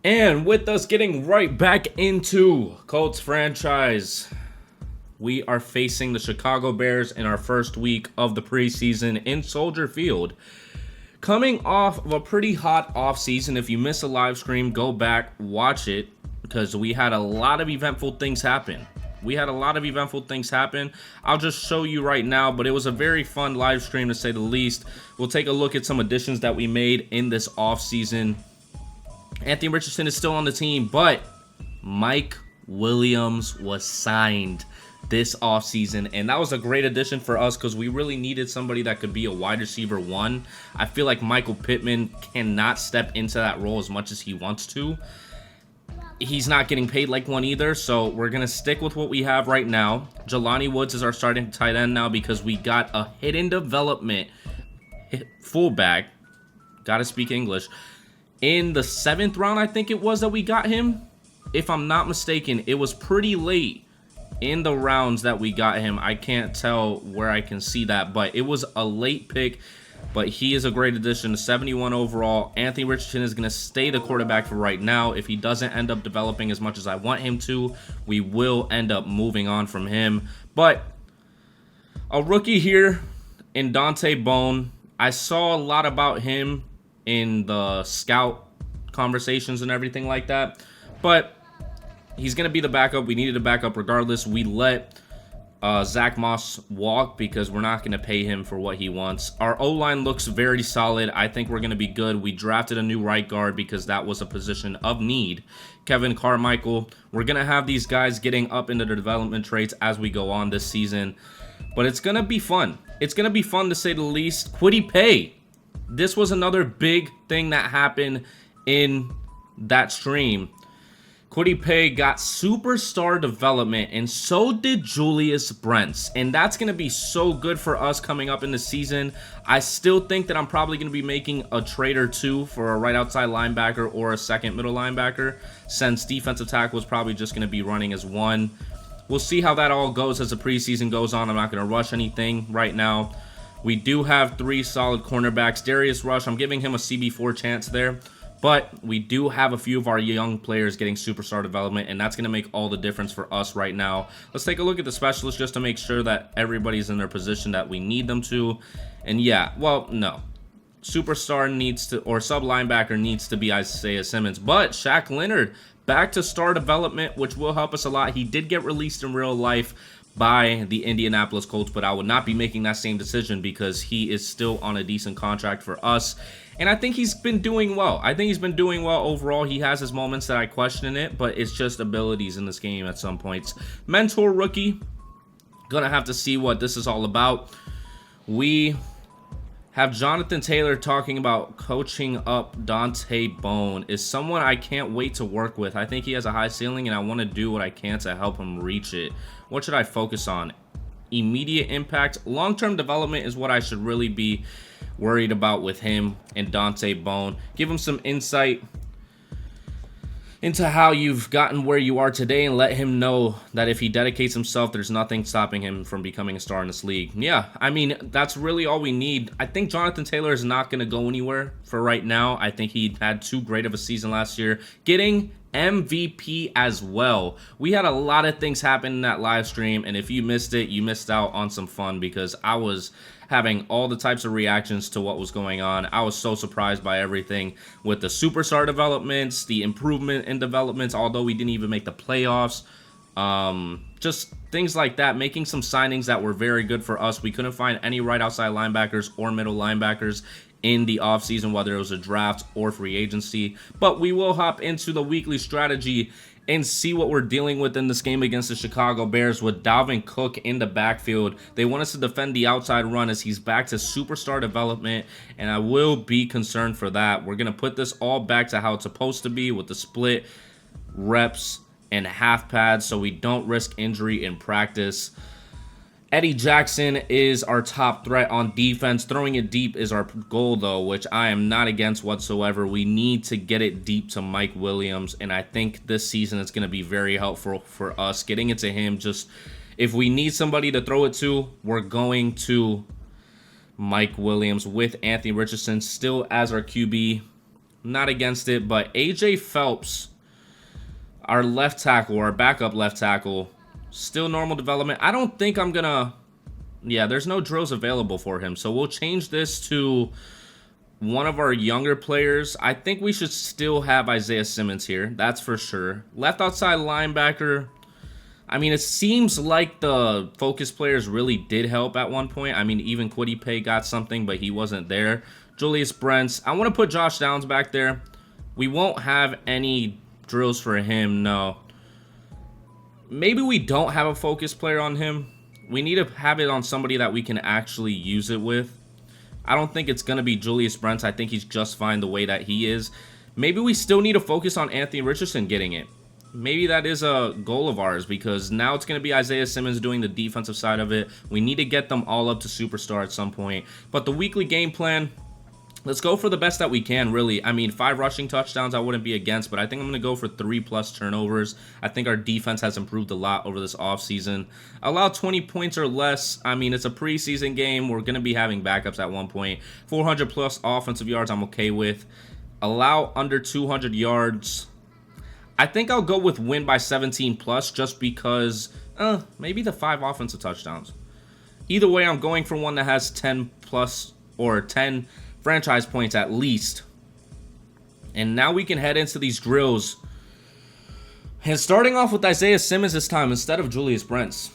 And with us getting right back into Colts franchise, we are facing the Chicago Bears in our first week of the preseason in Soldier Field. Coming off of a pretty hot offseason. If you miss a live stream, go back, watch it, because we had a lot of eventful things happen. I'll just show you right now, but it was a very fun live stream to say the least. We'll take a look at some additions that we made in this offseason. Anthony Richardson is still on the team, but Mike Williams was signed this offseason, and that was a great addition for us because we really needed somebody that could be a wide receiver one. I feel like Michael Pittman cannot step into that role as much as he wants to. He's not getting paid like one either, so we're going to stick with what we have right now. Jelani Woods is our starting tight end now because we got a hidden development fullback. Got to speak English. In the 7th round, I think it was that we got him. If I'm not mistaken, it was pretty late in the rounds that we got him. I can't tell where I can see that, but it was a late pick. But he is a great addition. 71 overall. Anthony Richardson is going to stay the quarterback for right now. If he doesn't end up developing as much as I want him to, we will end up moving on from him. But a rookie here in Dante Bone. I saw a lot about him in the scout conversations and everything like that, but he's going to be the backup. We needed a backup regardless. We let Zach Moss walk because we're not going to pay him for what he wants. Our O-line looks very solid. I think we're going to be good. We drafted a new right guard because that was a position of need. Kevin Carmichael. We're going to have these guys getting up into the development traits as we go on this season, but it's going to be fun. It's going to be fun to say the least. Kwity Paye. This was another big thing that happened in that stream. Kwity Paye got superstar development, and so did Julius Brents. And that's going to be so good for us coming up in the season. I still think that I'm probably going to be making a trade or two for a right outside linebacker or a second middle linebacker, since defensive tackle is probably just going to be running as one. We'll see how that all goes as the preseason goes on. I'm not going to rush anything right now. We do have 3 solid cornerbacks. Darius Rush, I'm giving him a CB4 chance there. But we do have a few of our young players getting superstar development, and that's going to make all the difference for us right now. Let's take a look at the specialists just to make sure that everybody's in their position that we need them to. And yeah, well, no. Superstar needs to, or sub linebacker needs to be Isaiah Simmons. But Shaq Leonard back to star development, which will help us a lot. He did get released in real life by the Indianapolis Colts, but I would not be making that same decision because he is still on a decent contract for us. And I think he's been doing well. I think he's been doing well overall. He has his moments that I question it, but it's just abilities in this game at some points. Mentor rookie. Gonna have to see what this is all about. We have Jonathan Taylor talking about coaching up Dante Bone. Is someone I can't wait to work with. I think he has a high ceiling, and I want to do what I can to help him reach it. What should I focus on? Immediate impact. Long-term development is what I should really be worried about with him and Dante Bone. Give him some insight into how you've gotten where you are today, and let him know that if he dedicates himself, there's nothing stopping him from becoming a star in this league. Yeah, I mean, that's really all we need. I think Jonathan Taylor is not going to go anywhere for right now. I think he had too great of a season last year. Getting MVP as well. We had a lot of things happen in that live stream, and if you missed it, you missed out on some fun because I was having all the types of reactions to what was going on. I was so surprised by everything with the superstar developments, the improvement in developments, although we didn't even make the playoffs. Just things like that, making some signings that were very good for us. We couldn't find any right outside linebackers or middle linebackers in the offseason, whether it was a draft or free agency. But we will hop into the weekly strategy and see what we're dealing with in this game against the Chicago Bears with Dalvin Cook in the backfield. They want us to defend the outside run as he's back to superstar development, and I will be concerned for that. We're going to put this all back to how it's supposed to be with the split reps and half pads so we don't risk injury in practice. Eddie Jackson is our top threat on defense. Throwing it deep is our goal, though, which I am not against whatsoever. We need to get it deep to Mike Williams, and I think this season it's going to be very helpful for us. Getting it to him, just if we need somebody to throw it to, we're going to Mike Williams with Anthony Richardson still as our QB. not against it, but AJ Phelps, our left tackle, our backup left tackle, still normal development. I don't think I'm gonna, yeah, there's no drills available for him, so we'll change this to one of our younger players. I think we should still have Isaiah Simmons here, that's for sure. Left outside linebacker, I mean, it seems like the focus players really did help at one point. I mean, even Kwity Paye got something, but he wasn't there. Julius Brents. I want to put Josh Downs back there. We won't have any drills for him, no. Maybe we don't have a focus player on him. We need to have it on somebody that we can actually use it with. I don't think it's going to be Julius Brents. I think he's just fine the way that he is. Maybe we still need to focus on Anthony Richardson getting it. Maybe that is a goal of ours, because now it's going to be Isaiah Simmons doing the defensive side of it. We need to get them all up to superstar at some point. But the weekly game plan, let's go for the best that we can, really. I mean, 5 rushing touchdowns I wouldn't be against, but I think I'm going to go for 3+ turnovers. I think our defense has improved a lot over this offseason. Allow 20 points or less. I mean, it's a preseason game. We're going to be having backups at one point. 400+ offensive yards I'm okay with. Allow under 200 yards. I think I'll go with win by 17+ just because, maybe the 5 offensive touchdowns. Either way, I'm going for one that has 10+ or 10 franchise points at least. And now we can head into these drills. And starting off with Isaiah Simmons this time instead of Julius Brents.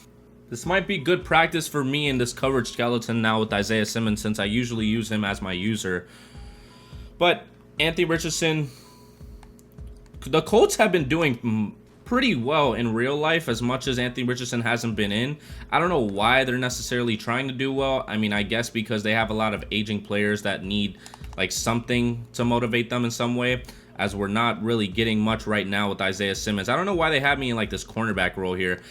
This might be good practice for me in this coverage skeleton now with Isaiah Simmons, since I usually use him as my user. But Anthony Richardson, the Colts have been doing pretty well in real life, as much as Anthony Richardson hasn't been in. I don't know why they're necessarily trying to do well. I mean, I guess because they have a lot of aging players that need like something to motivate them in some way, as we're not really getting much right now with Isaiah Simmons. I don't know why they have me in like this cornerback role here.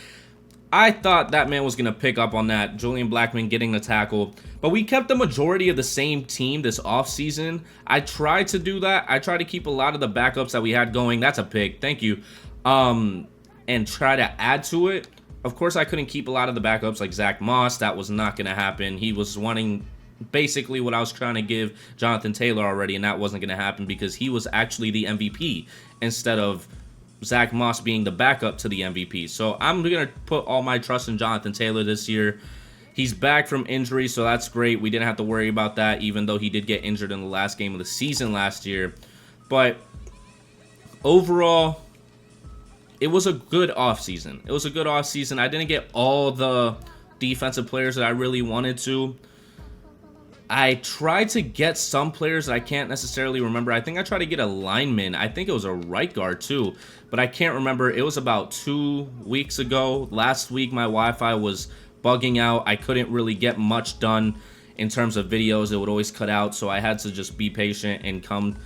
I thought that man was going to pick up on that, Julian Blackmon getting the tackle. But we kept the majority of the same team this offseason. I tried to do that. I tried to keep a lot of the backups that we had going. That's a pick. Thank you. And try to add to it. Of course, I couldn't keep a lot of the backups like Zach Moss. That was not going to happen. He was wanting basically what I was trying to give Jonathan Taylor already, and that wasn't going to happen because he was actually the MVP instead of Zach Moss being the backup to the MVP. So I'm going to put all my trust in Jonathan Taylor this year. He's back from injury, so that's great. We didn't have to worry about that, even though he did get injured in the last game of the season last year. But overall, it was a good offseason. It was a good offseason. I didn't get all the defensive players that I really wanted to. I tried to get some players that I can't necessarily remember. I think I tried to get a lineman. I think it was a right guard too, but I can't remember. It was about 2 weeks ago. Last week, my Wi-Fi was bugging out. I couldn't really get much done in terms of videos. It would always cut out, so I had to just be patient and come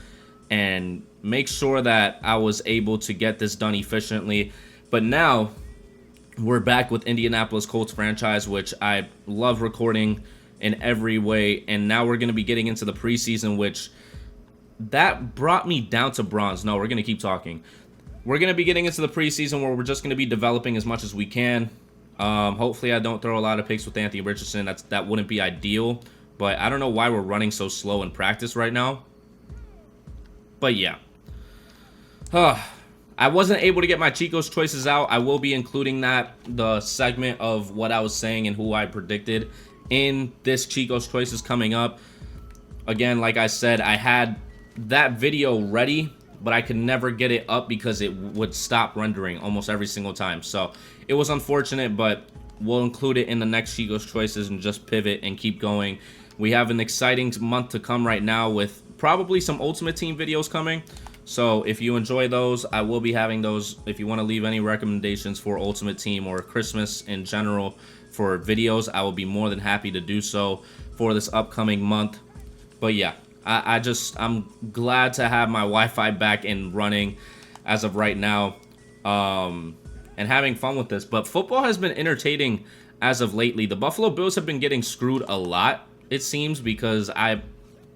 and make sure that I was able to get this done efficiently. But now, we're back with Indianapolis Colts franchise, which I love recording in every way, and now we're going to be getting into the preseason, which that brought me down to bronze. No, we're going to keep talking. We're going to be getting into the preseason where we're just going to be developing as much as we can. Hopefully I don't throw a lot of picks with Anthony Richardson. That wouldn't be ideal, but I don't know why we're running so slow in practice right now. But yeah, I wasn't able to get my Chico's choices out. I will be including the segment of what I was saying and who I predicted in this Chico's choices coming up. Again, like I said, I had that video ready, but I could never get it up because it would stop rendering almost every single time. So it was unfortunate, but we'll include it in the next Chico's choices and just pivot and keep going. We have an exciting month to come right now with probably some Ultimate Team videos coming. So if you enjoy those, I will be having those. If you want to leave any recommendations for Ultimate Team or Christmas in general for videos, I will be more than happy to do so for this upcoming month. But yeah, I'm glad to have my Wi-Fi back and running as of right now, and having fun with this. But football has been entertaining as of lately. The Buffalo Bills have been getting screwed a lot, it seems, because I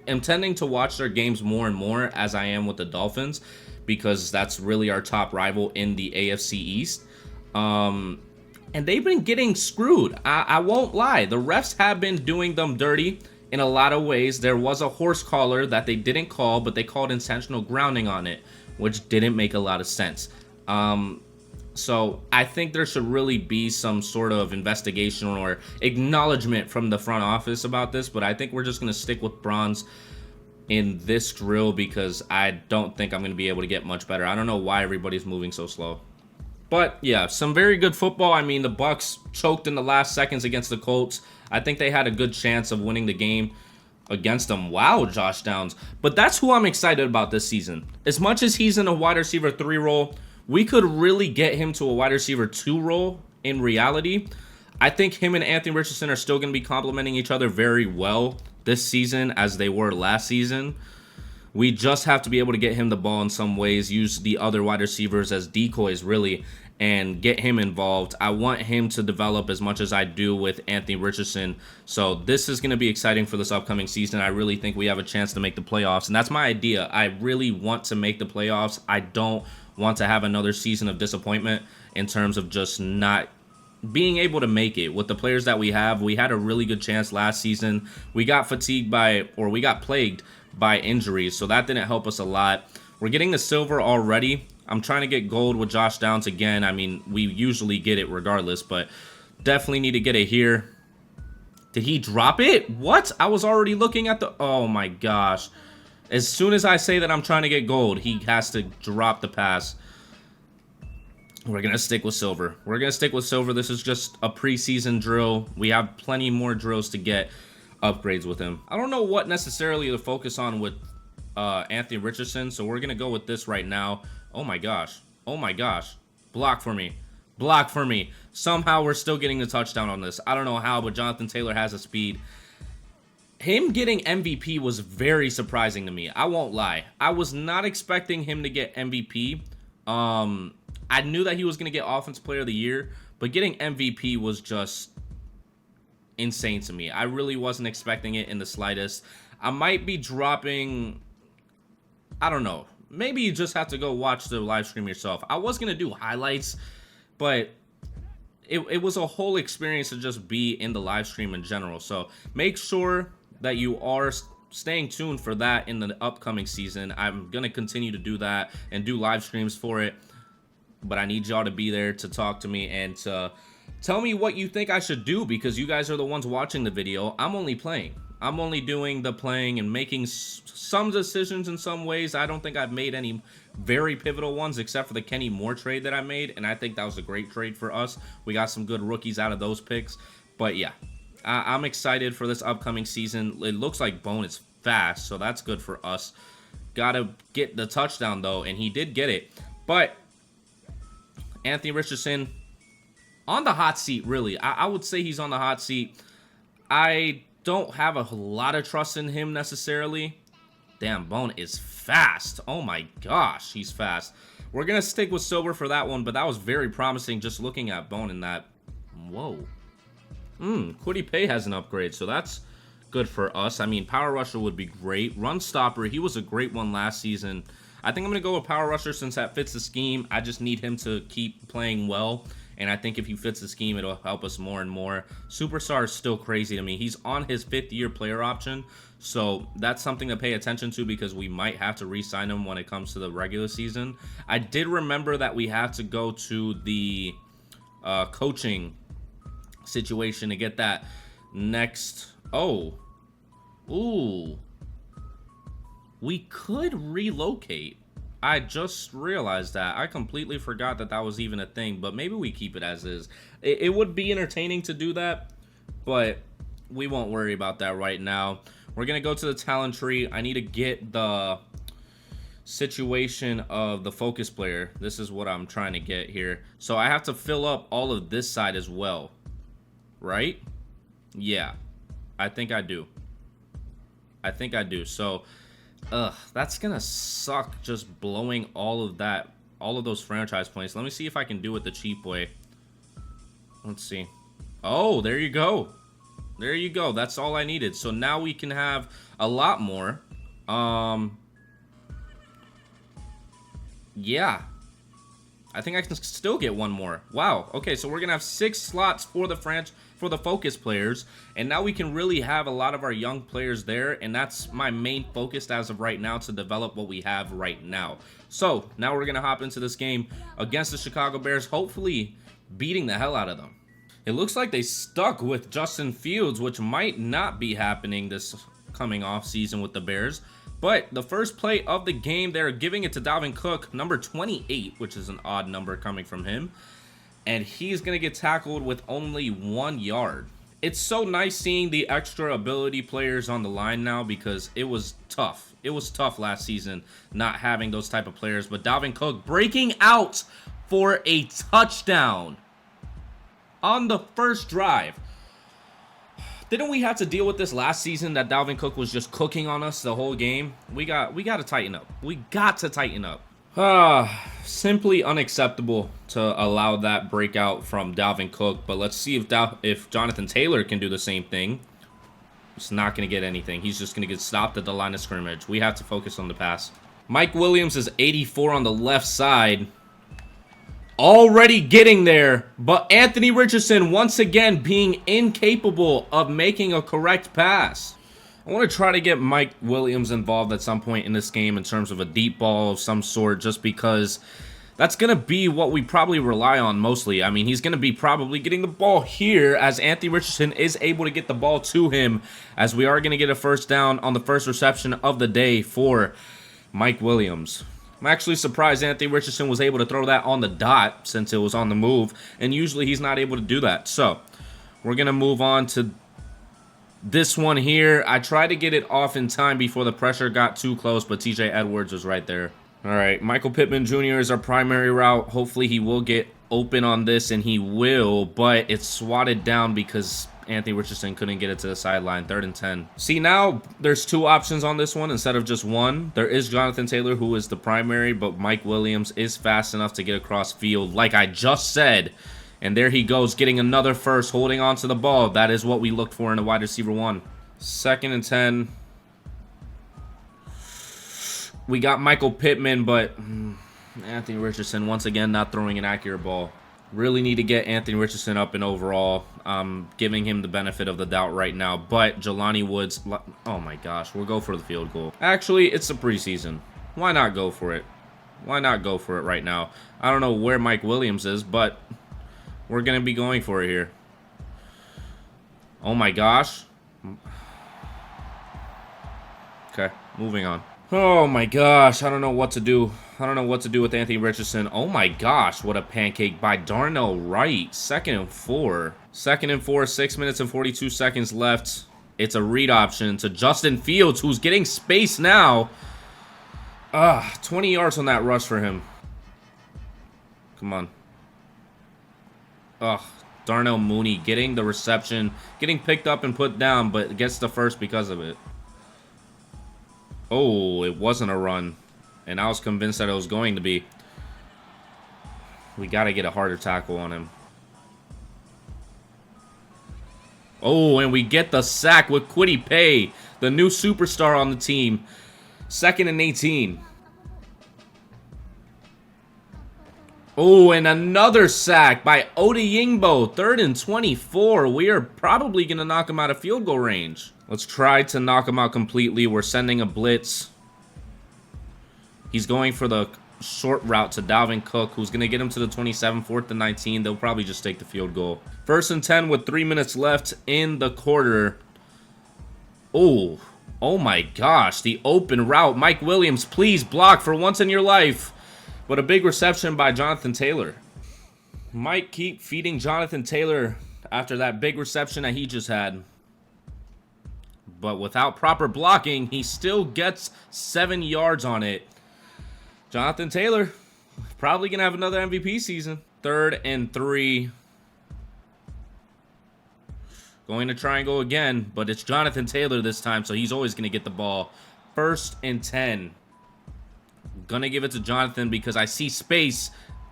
am tending to watch their games more and more as I am with the Dolphins, because that's really our top rival in the AFC East. And they've been getting screwed. I won't lie. The refs have been doing them dirty in a lot of ways. There was a horse collar that they didn't call, but they called intentional grounding on it, which didn't make a lot of sense. So I think there should really be some sort of investigation or acknowledgement from the front office about this, but I think we're just going to stick with bronze in this drill because I don't think I'm going to be able to get much better. I don't know why everybody's moving so slow. But yeah, some very good football. I mean, the Bucks choked in the last seconds against the Colts. I think they had a good chance of winning the game against them. Wow, Josh Downs. But that's who I'm excited about this season. As much as he's in a wide receiver 3 role, we could really get him to a wide receiver 2 role in reality. I think him and Anthony Richardson are still going to be complementing each other very well this season as they were last season. We just have to be able to get him the ball in some ways, use the other wide receivers as decoys, really, and get him involved. I want him to develop as much as I do with Anthony Richardson. So this is going to be exciting for this upcoming season. I really think we have a chance to make the playoffs, and that's my idea. I really want to make the playoffs. I don't want to have another season of disappointment in terms of just not being able to make it with the players that we have. We had a really good chance last season. We got fatigued we got plagued by injuries, so that didn't help us a lot. We're getting the silver already. I'm trying to get gold with Josh Downs again. I mean, we usually get it regardless, but definitely need to get it here. Did he drop it? What? I was already looking at the... Oh my gosh. As soon as I say that I'm trying to get gold, he has to drop the pass. We're going to stick with silver. We're going to stick with silver. This is just a preseason drill. We have plenty more drills to get upgrades with him. I don't know what necessarily to focus on with Anthony Richardson, so we're going to go with this right now. Oh my gosh. Oh my gosh. Block for me. Block for me. Somehow we're still getting the touchdown on this. I don't know how, but Jonathan Taylor has a speed. Him getting MVP was very surprising to me. I won't lie. I was not expecting him to get MVP. I knew that he was going to get Offensive Player of the Year, but getting MVP was just insane to me. I really wasn't expecting it in the slightest. I might be dropping... I don't know. Maybe you just have to go watch the live stream yourself. I was going to do highlights, but it was a whole experience to just be in the live stream in general. So make sure that you are staying tuned for that in the upcoming season. I'm going to continue to do that and do live streams for it. But I need y'all to be there to talk to me and to tell me what you think I should do, because you guys are the ones watching the video. I'm only playing. I'm only doing the playing and making some decisions in some ways. I don't think I've made any very pivotal ones except for the Kenny Moore trade that I made, and I think that was a great trade for us. We got some good rookies out of those picks. But yeah, I'm excited for this upcoming season. It looks like Bone is fast, so that's good for us. Gotta get the touchdown, though, and he did get it. But Anthony Richardson on the hot seat, really. I would say he's on the hot seat. I don't have a lot of trust in him necessarily. Damn, Bone is fast. Oh my gosh, he's fast. We're going to stick with silver for that one, but that was very promising just looking at Bone in that. Whoa. Kwity Paye has an upgrade, so that's good for us. I mean, Power Rusher would be great. Run Stopper, he was a great one last season. I think I'm going to go with Power Rusher since that fits the scheme. I just need him to keep playing well, and I think if he fits the scheme, it'll help us more and more. Superstar is still crazy to me. He's on his 5th-year player option, so that's something to pay attention to because we might have to re-sign him when it comes to the regular season. I did remember that we have to go to the coaching situation to get that next. Oh. Ooh. We could relocate. I just realized that. I completely forgot that that was even a thing, but maybe we keep it as is. It would be entertaining to do that, but we won't worry about that right now. We're going to go to the talent tree. I need to get the situation of the focus player. This is what I'm trying to get here. So I have to fill up all of this side as well, right? Yeah, I think I do. I think I do. So... that's gonna suck just blowing all of those franchise points. Let me see if I can do it the cheap way. Let's see. Oh, there you go. There you go. That's all I needed. So now we can have a lot more. Yeah. I think I can still get one more. Wow. Okay, so we're going to have 6 slots for the focus players, and now we can really have a lot of our young players there, and that's my main focus as of right now, to develop what we have right now. So now we're going to hop into this game against the Chicago Bears, hopefully beating the hell out of them. It looks like they stuck with Justin Fields, which might not be happening this coming off season with the Bears. But the first play of the game, they're giving it to Dalvin Cook, number 28, which is an odd number coming from him. And he's going to get tackled with only 1 yard. It's so nice seeing the extra ability players on the line now, because it was tough. It was tough last season not having those type of players. But Dalvin Cook breaking out for a touchdown on the first drive. Didn't we have to deal with this last season, that Dalvin Cook was just cooking on us the whole game? We got to tighten up. We got to tighten up. Simply unacceptable to allow that breakout from Dalvin Cook. But let's see if Jonathan Taylor can do the same thing. He's not going to get anything. He's just going to get stopped at the line of scrimmage. We have to focus on the pass. Mike Williams is 84 on the left side. Already getting there, but Anthony Richardson once again being incapable of making a correct pass. I want to try to get Mike Williams involved at some point in this game in terms of a deep ball of some sort, just because that's going to be what we probably rely on mostly. I mean, he's going to be probably getting the ball here, as Anthony Richardson is able to get the ball to him, as we are going to get a first down on the first reception of the day for Mike Williams. I'm actually surprised Anthony Richardson was able to throw that on the dot, since it was on the move, and usually he's not able to do that. So we're going to move on to this one here. I tried to get it off in time before the pressure got too close, but TJ Edwards was right there. All right, Michael Pittman Jr. is our primary route. Hopefully he will get open on this, and he will, but it's swatted down because Anthony Richardson couldn't get it to the sideline. 3rd and 10. See, now there's 2 options on this one instead of just 1. There is Jonathan Taylor, who is the primary, but Mike Williams is fast enough to get across field, like I just said. And there he goes, getting another first, holding on to the ball. That is what we looked for in a wide receiver 1. 2nd and 10. We got Michael Pittman, but Anthony Richardson once again not throwing an accurate ball. Really need to get Anthony Richardson up in overall. Giving him the benefit of the doubt right now. But Jelani Woods, oh my gosh, we'll go for the field goal. Actually, it's the preseason. Why not go for it? Why not go for it right now? I don't know where Mike Williams is, but we're going to be going for it here. Oh my gosh. Okay, moving on. Oh my gosh, I don't know what to do. I don't know what to do with Anthony Richardson. Oh my gosh, what a pancake by Darnell Wright. 2nd and 4. 2nd and 4, 6 minutes and 42 seconds left. It's a read option to Justin Fields, who's getting space now. 20 yards on that rush for him. Come on. Darnell Mooney getting the reception, getting picked up and put down, but gets the first because of it. Oh, it wasn't a run. And I was convinced that it was going to be. We got to get a harder tackle on him. Oh, and we get the sack with Kwity Paye, the new superstar on the team. 2nd and 18. Oh, and another sack by Odeyingbo. 3rd and 24. We are probably going to knock him out of field goal range. Let's try to knock him out completely. We're sending a blitz. He's going for the short route to Dalvin Cook, who's going to get him to the 27, 4th and 19. They'll probably just take the field goal. 1st and 10 with 3 minutes left in the quarter. Oh my gosh. The open route. Mike Williams, please block for once in your life. But a big reception by Jonathan Taylor. Might keep feeding Jonathan Taylor after that big reception that he just had. But without proper blocking, he still gets 7 yards on it. Jonathan Taylor, probably going to have another MVP season. 3rd and 3. Going to try and go again, but it's Jonathan Taylor this time, so he's always going to get the ball. 1st and 10. Going to give it to Jonathan because I see space.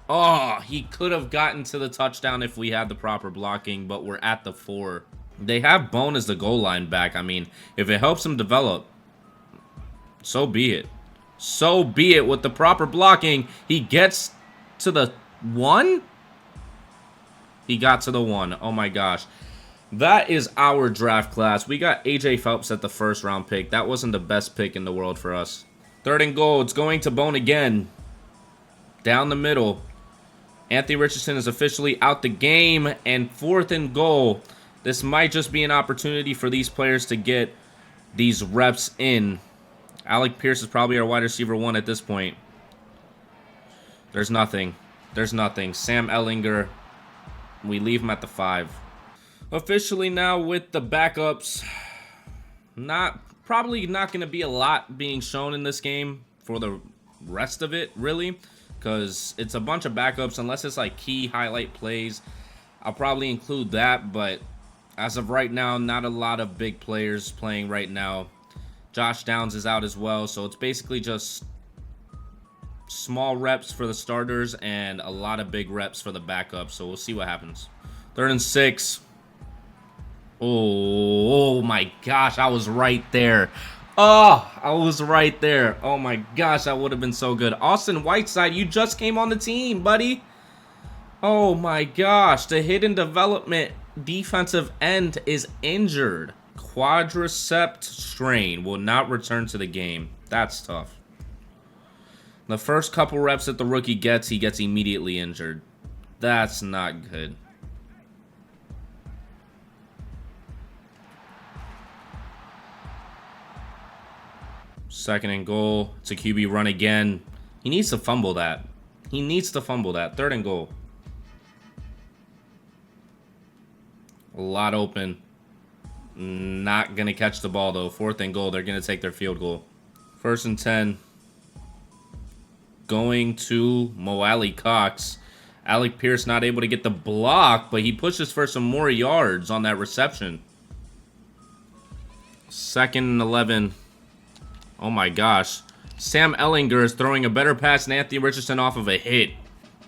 Oh, he could have gotten to the touchdown if we had the proper blocking, but we're at the 4. They have Bone as the goal line back. I mean, if it helps him develop, so be it. So be it. With the proper blocking, he gets to the 1? He got to the 1. Oh my gosh. That is our draft class. We got AJ Phelps at the first round pick. That wasn't the best pick in the world for us. 3rd and goal. It's going to Bone again. Down the middle. Anthony Richardson is officially out the game. And 4th and goal. This might just be an opportunity for these players to get these reps in. Alec Pierce is probably our wide receiver 1 at this point. There's nothing. There's nothing. Sam Ehlinger. We leave him at the 5. Officially now with the backups. Probably not going to be a lot being shown in this game for the rest of it, really. Because it's a bunch of backups. Unless it's like key highlight plays, I'll probably include that. But as of right now, not a lot of big players playing right now. Josh Downs is out as well. So it's basically just small reps for the starters and a lot of big reps for the backups. So we'll see what happens. 3rd and 6. Oh my gosh, I was right there. Oh, I was right there. Oh my gosh, that would have been so good. Austin Whiteside, you just came on the team, buddy. Oh my gosh, the hidden development defensive end is injured. Quadricep strain, will not return to the game. That's tough. The first couple reps that the rookie gets, he gets immediately injured. That's not good. Second and goal. It's a QB run again. He needs to fumble that. He needs to fumble that. 3rd and goal. A lot open. Not going to catch the ball, though. 4th and goal. They're going to take their field goal. 1st and 10. Going to Mo Alley Cox. Alec Pierce not able to get the block, but he pushes for some more yards on that reception. 2nd and 11. Oh my gosh. Sam Ehlinger is throwing a better pass than Anthony Richardson off of a hit.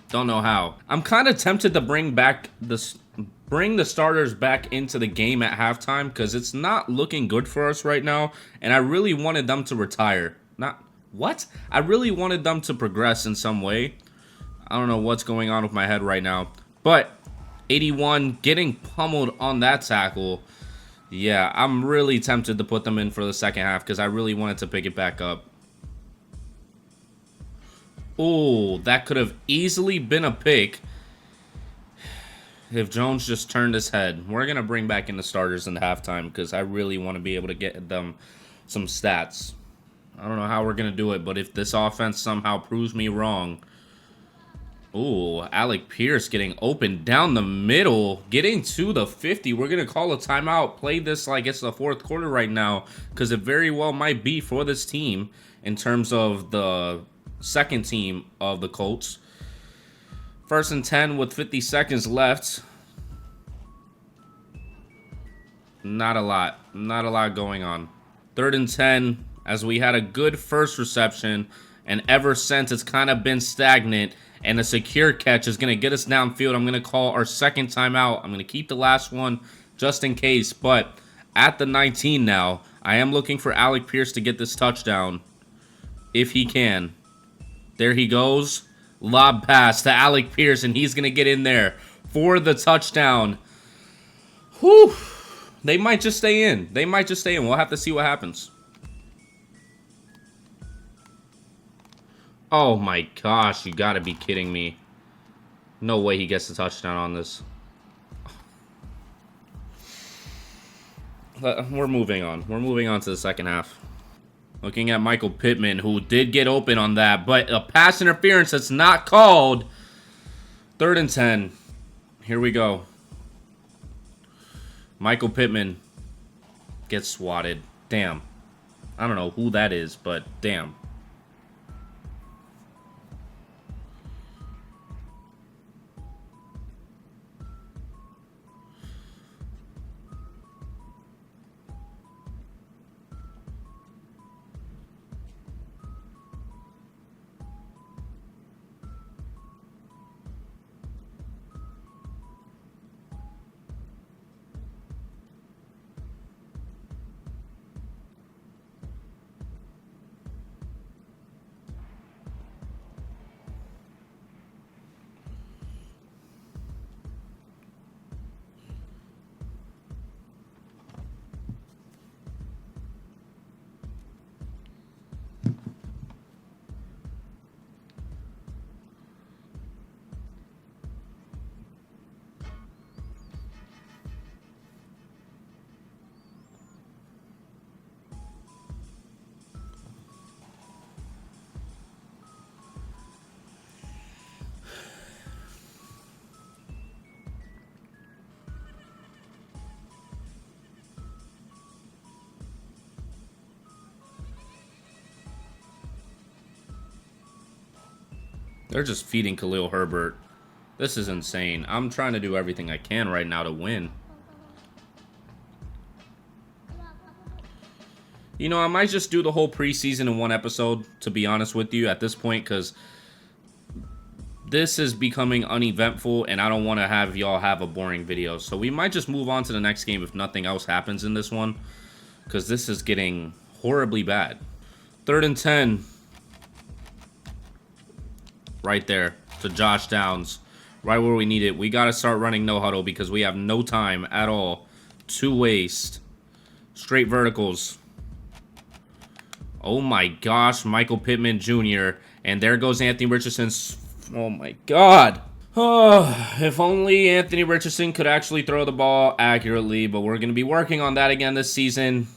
Don't know how. I'm kind of tempted to bring the starters back into the game at halftime because it's not looking good for us right now. And I really wanted them to retire. I really wanted them to progress in some way. I don't know what's going on with my head right now. But 81 getting pummeled on that tackle. Yeah, I'm really tempted to put them in for the second half because I really wanted to pick it back up. Oh, that could have easily been a pick if Jones just turned his head. We're going to bring back in the starters in the halftime because I really want to be able to get them some stats. I don't know how we're going to do it, but if this offense somehow proves me wrong. Ooh, Alec Pierce getting open down the middle, getting to the 50. We're going to call a timeout, play this like it's the 4th quarter right now, because it very well might be for this team in terms of the second team of the Colts. 1st and 10 with 50 seconds left. Not a lot going on. 3rd and 10, as we had a good first reception, and ever since it's kind of been stagnant. And a secure catch is going to get us downfield. I'm going to call our second timeout. I'm going to keep the last one just in case. But at the 19 now, I am looking for Alec Pierce to get this touchdown. If he can. There he goes. Lob pass to Alec Pierce, and he's going to get in there for the touchdown. Whew. They might just stay in. We'll have to see what happens. Oh my gosh, you gotta be kidding me. No way he gets the touchdown on this. We're moving on. We're moving on to the second half. Looking at Michael Pittman, who did get open on that, but a pass interference that's not called. 3rd and 10. Here we go. Michael Pittman gets swatted. Damn. I don't know who that is, but damn. They're just feeding Khalil Herbert. This is insane. I'm trying to do everything I can right now to win. You know, I might just do the whole preseason in one episode, to be honest with you, at this point, because this is becoming uneventful, and I don't want to have y'all have a boring video. So we might just move on to the next game if nothing else happens in this one, because this is getting horribly bad. 3rd and 10. Right there to Josh Downs. Right where we need it. We got to start running no huddle because we have no time at all to waste. Straight verticals. Oh my gosh, Michael Pittman Jr. And there goes Anthony Richardson. Oh my god. Oh, if only Anthony Richardson could actually throw the ball accurately, but we're going to be working on that again this season.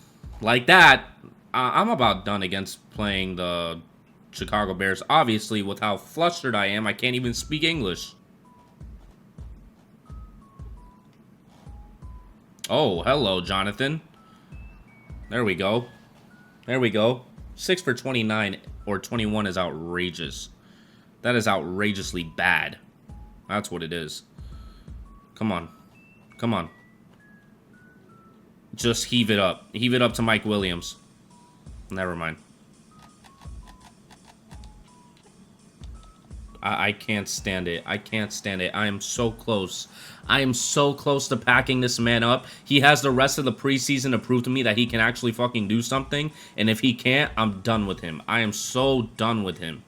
Like that, I'm about done against playing the Chicago Bears. Obviously, with how flustered I am, I can't even speak English. Oh, hello, Jonathan. There we go. There we go. 6 for 29 or 21 is outrageous. That is outrageously bad. That's what it is. Come on. Come on. Just heave it up. Heave it up to Mike Williams. Never mind. I can't stand it. I can't stand it. I am so close. I am so close to packing this man up. He has the rest of the preseason to prove to me that he can actually fucking do something. And if he can't, I'm done with him. I am so done with him.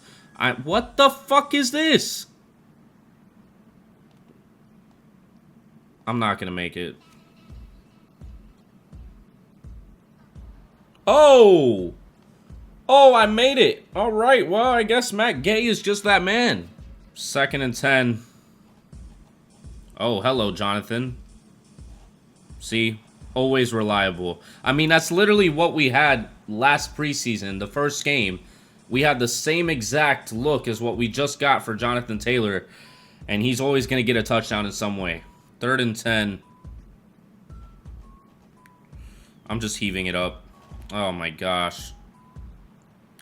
What the fuck is this? I'm not gonna make it. Oh! Oh, I made it. All right. Well, I guess Matt Gay is just that man. 2nd and 10. Oh, hello, Jonathan. See? Always reliable. I mean, that's literally what we had last preseason, the first game. We had the same exact look as what we just got for Jonathan Taylor, and he's always going to get a touchdown in some way. 3rd and 10. I'm just heaving it up. Oh, my gosh.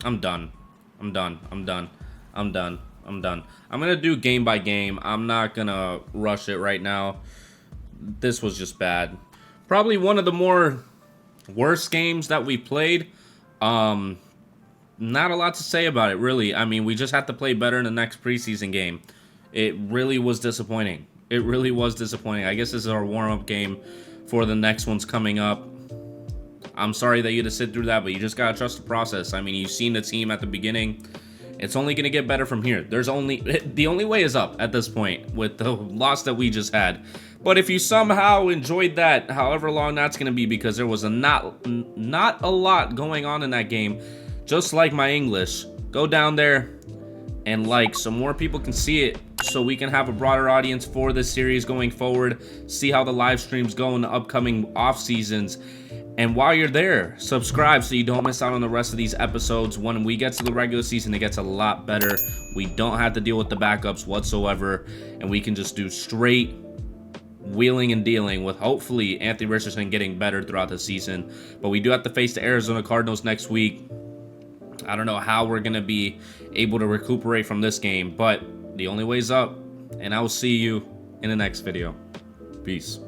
I'm done. I'm done. I'm done. I'm done. I'm done. I'm going to do game by game. I'm not going to rush it right now. This was just bad. Probably one of the more worst games that we played. Not a lot to say about it, really. I mean, we just have to play better in the next preseason game. It really was disappointing. It really was disappointing. I guess this is our warm-up game for the next ones coming up. I'm sorry that you had to sit through that, but you just gotta trust the process. I mean, you've seen the team at the beginning. It's only gonna get better from here. The only way is up at this point with the loss that we just had. But if you somehow enjoyed that, however long that's gonna be, because there was not a lot going on in that game, just like my English, go down there and like so more people can see it, so we can have a broader audience for this series going forward. See how the live streams go in the upcoming off seasons. And while you're there, subscribe so you don't miss out on the rest of these episodes. When we get to the regular season, it gets a lot better. We don't have to deal with the backups whatsoever, and we can just do straight wheeling and dealing with hopefully Anthony Richardson getting better throughout the season. But we do have to face the Arizona Cardinals next week. I don't know how we're going to be able to recuperate from this game, but the only way's up, and I will see you in the next video. Peace.